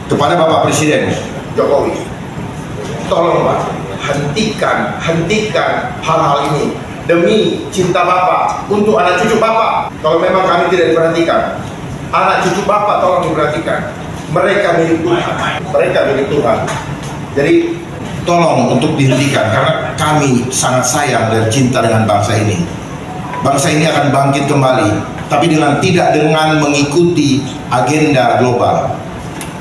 kepada Bapak Presiden Jokowi, tolong Pak, hentikan hal-hal ini demi cinta Bapak untuk anak cucu Bapak. Kalau memang kami tidak diperhatikan, anak cucu Bapak tolong diperhatikan. Mereka milik Tuhan. Jadi tolong untuk dihentikan, karena kami sangat sayang dan cinta dengan bangsa ini. Bangsa ini akan bangkit kembali, tapi tidak dengan mengikuti agenda global.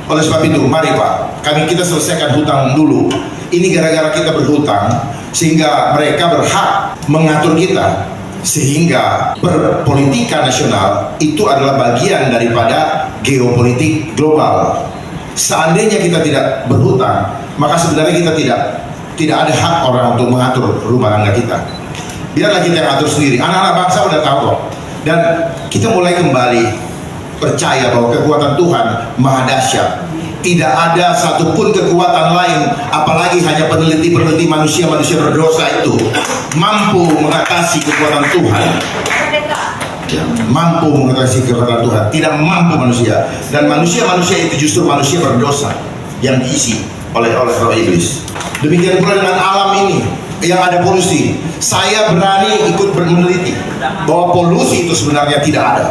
Oleh sebab itu, mari Pak, kita selesaikan hutang dulu. Ini gara-gara kita berhutang, sehingga mereka berhak mengatur kita. Sehingga perpolitikan nasional itu adalah bagian daripada geopolitik global. Seandainya kita tidak berhutang, maka sebenarnya kita tidak ada hak orang untuk mengatur rumah tangga kita. Biarlah kita yang atur sendiri. Anak-anak bangsa udah tahu kok. Dan kita mulai kembali percaya bahwa kekuatan Tuhan maha dahsyat. Tidak ada satupun kekuatan lain, apalagi hanya peneliti manusia berdosa itu mampu mengatasi kekuatan Tuhan. Mampu mengatasi kekuatan Tuhan. Tidak mampu manusia. Dan manusia itu justru manusia berdosa yang diisi oleh roh iblis. Demikian pula dengan alam ini yang ada polusi. Saya berani ikut meneliti bahwa polusi itu sebenarnya tidak ada.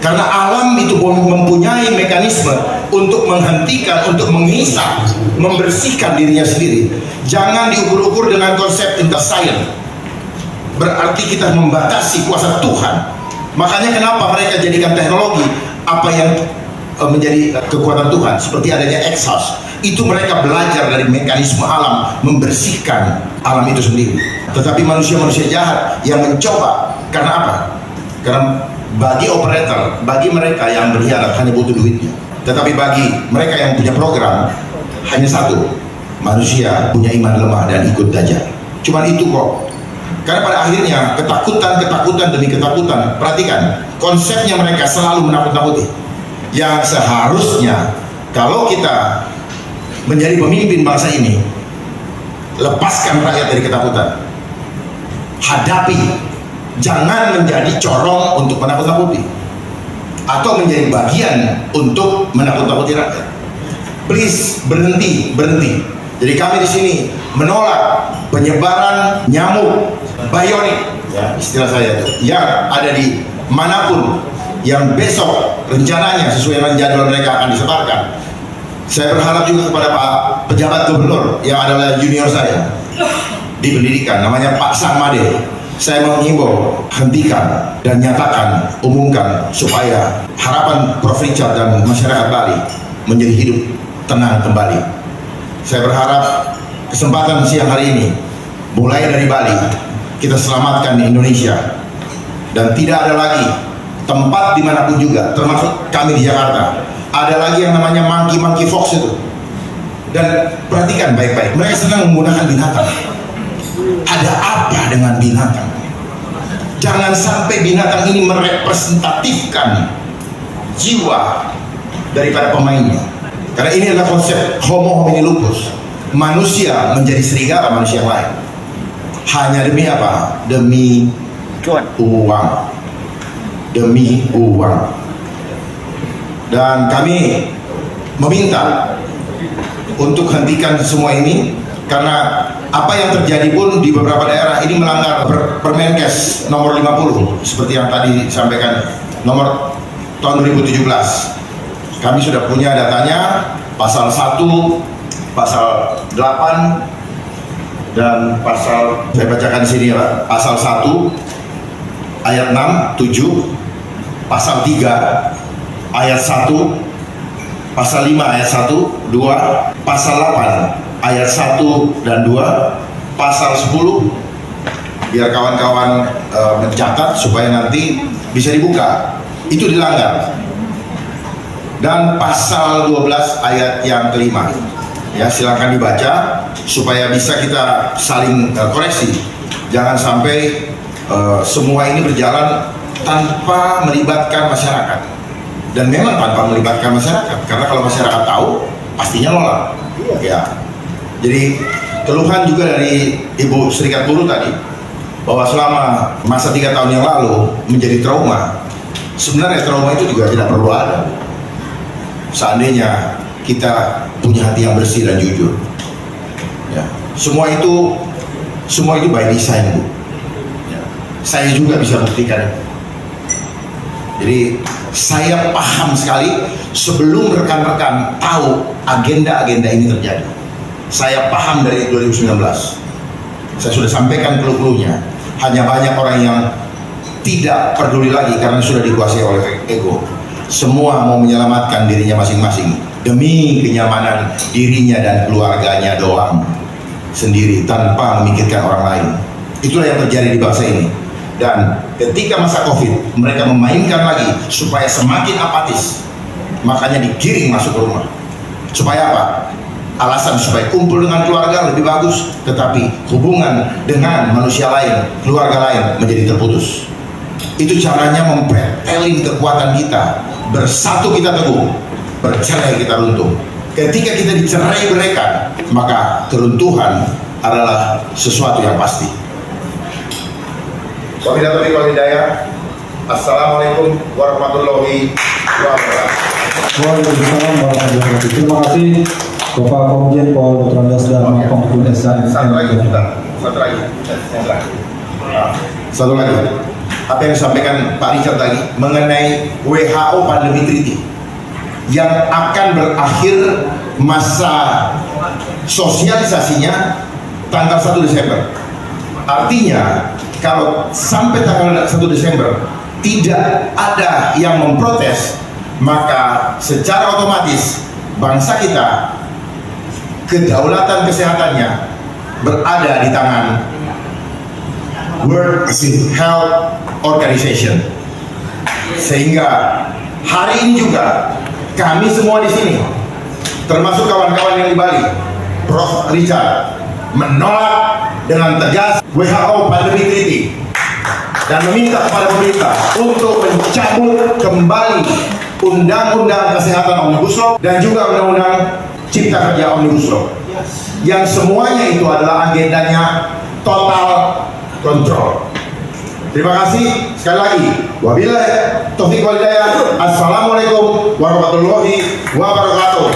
Karena alam itu mempunyai mekanisme untuk menghentikan, untuk menghisap, membersihkan dirinya sendiri. Jangan diukur-ukur dengan konsep science. Berarti kita membatasi kuasa Tuhan. Makanya kenapa mereka jadikan teknologi apa yang menjadi kekuatan Tuhan, seperti adanya exhaust. Itu mereka belajar dari mekanisme alam, membersihkan alam itu sendiri. Tetapi manusia jahat yang mencoba, karena apa? Karena bagi operator, bagi mereka yang berkhianat hanya butuh duitnya. Tetapi bagi mereka yang punya program, hanya satu, manusia punya iman lemah dan ikut dajjal. Cuman itu kok. Karena pada akhirnya ketakutan demi ketakutan. Perhatikan, konsepnya mereka selalu menakut-nakuti. Yang seharusnya kalau kita menjadi pemimpin bangsa ini, lepaskan rakyat dari ketakutan. Hadapi. Jangan menjadi corong untuk menakut-nakuti atau menjadi bagian untuk menakut-nakuti rakyat. Please berhenti. Jadi kami di sini menolak penyebaran nyamuk bionik, ya, istilah saya itu, yang ada di manapun yang besok rencananya sesuai dengan jadwal mereka akan disebarkan. Saya berharap juga kepada Pak pejabat gubernur yang adalah junior saya di pendidikan, namanya Pak Samade. Saya menghimbau, hentikan dan nyatakan, umumkan supaya harapan Prof. Richard dan masyarakat Bali menjadi hidup tenang kembali. Saya berharap kesempatan siang hari ini, mulai dari Bali, kita selamatkan di Indonesia. Dan tidak ada lagi tempat dimanapun juga, termasuk kami di Jakarta, ada lagi yang namanya monkey fox itu. Dan perhatikan baik-baik, mereka senang menggunakan binatang. Ada apa dengan binatang? Jangan sampai binatang ini merepresentatifkan jiwa daripada pemainnya. Karena ini adalah konsep homo homini lupus. Manusia menjadi serigala manusia yang lain. Hanya demi apa? Demi uang. Demi uang. Dan kami meminta untuk hentikan semua ini, karena apa yang terjadi pun di beberapa daerah ini melanggar Permenkes nomor 50 seperti yang tadi disampaikan, nomor tahun 2017. Kami sudah punya datanya, pasal 1, pasal 8 dan pasal, saya bacakan di sini ya, pasal 1 ayat 6, 7, pasal 3 ayat 1, pasal 5 ayat 1, 2, pasal 8 ayat 1 dan 2, pasal 10, biar kawan-kawan mencatat supaya nanti bisa dibuka, itu dilanggar. Dan pasal 12 ayat yang kelima, ya, silakan dibaca supaya bisa kita saling koreksi. Jangan sampai semua ini berjalan tanpa melibatkan masyarakat. Dan memang tanpa melibatkan masyarakat, karena kalau masyarakat tahu pastinya nolak. Ya. Jadi keluhan juga dari Ibu Serikat Buruh tadi, bahwa selama masa 3 tahun yang lalu menjadi trauma. Sebenarnya trauma itu juga tidak perlu ada. seandainya kita punya hati yang bersih dan jujur. Ya, semua itu by design, Bu. Ya, saya juga bisa buktikan. Jadi saya paham sekali sebelum rekan-rekan tahu agenda-agenda ini terjadi. Saya paham dari 2019. Saya sudah sampaikan clue-cluenya. Hanya banyak orang yang tidak peduli lagi karena sudah dikuasai oleh ego. Semua mau menyelamatkan dirinya masing-masing demi kenyamanan dirinya dan keluarganya doang sendiri tanpa memikirkan orang lain. Itulah yang terjadi di bangsa ini. Dan ketika masa Covid, mereka memainkan lagi supaya semakin apatis. Makanya digiring masuk ke rumah. Supaya apa? Alasan supaya kumpul dengan keluarga lebih bagus, tetapi hubungan dengan manusia lain, keluarga lain menjadi terputus. Itu caranya mempretelin kekuatan kita. Bersatu kita teguh, bercerai kita runtuh. Ketika kita dicerai beraikan, maka keruntuhan adalah sesuatu yang pasti. Wabillahi taufiq wal hidayah. Assalamualaikum warahmatullahi wabarakatuh. Waalaikumsalam warahmatullahi wabarakatuh. Terima kasih Bapak Komjen Pol Dr. Andes dan Komjen SDM. Satu lagi. Apa yang disampaikan Pak Richard tadi mengenai WHO Pandemi Treaty yang akan berakhir masa sosialisasinya tanggal 1 Desember. Artinya kalau sampai tanggal 1 Desember tidak ada yang memprotes, maka secara otomatis bangsa kita kedaulatan kesehatannya berada di tangan World Health Organization. Sehingga hari ini juga kami semua di sini, termasuk kawan-kawan yang di Bali, Prof. Richard, menolak dengan tegas WHO Pandemi Treaty dan meminta kepada pemerintah untuk mencabut kembali Undang-Undang Kesehatan Omnibus Law dan juga Undang-Undang Cipta Kerja Omnibus Law, yang semuanya itu adalah agendanya total kontrol. Terima kasih sekali lagi. Wabillahi taufiq wal hidayah. Assalamualaikum warahmatullahi wabarakatuh.